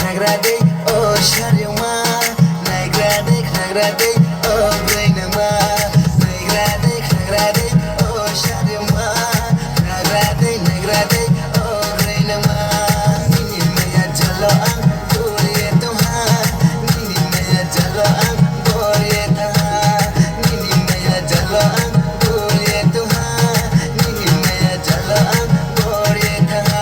nagrade, oh Shariuma, nagrade, oh Brainama, nagrade, oh Shariuma, nagrade, oh Brainama, Nini Maya Jalo ang Guriye Tumha, Nini Maya Jalo ang Guriye Taha, Nini Maya Jalo ang Guriye Tumha, Nini Maya Jalo ang Guriye Taha.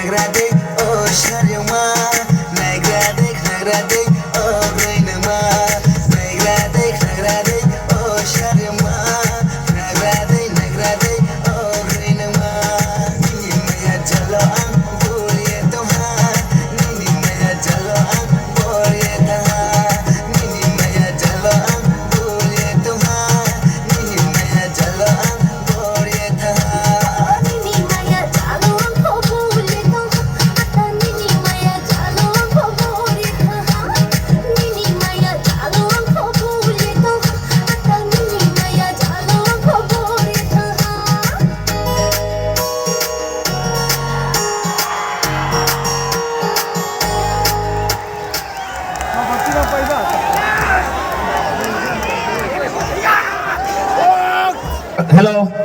Nagrade, oh Shariuma, nagrade, oh Brainama, nagrade, oh Shariuma, nagrade, oh Brainama, Nini Maya Jalo ang Guriye Tumha, Nini Maya Jalo ang Guriye Taha, Nini Maya Jalo ang Guriye Tumha, Nini Maya Jalo ang Guriye Taha. Hello.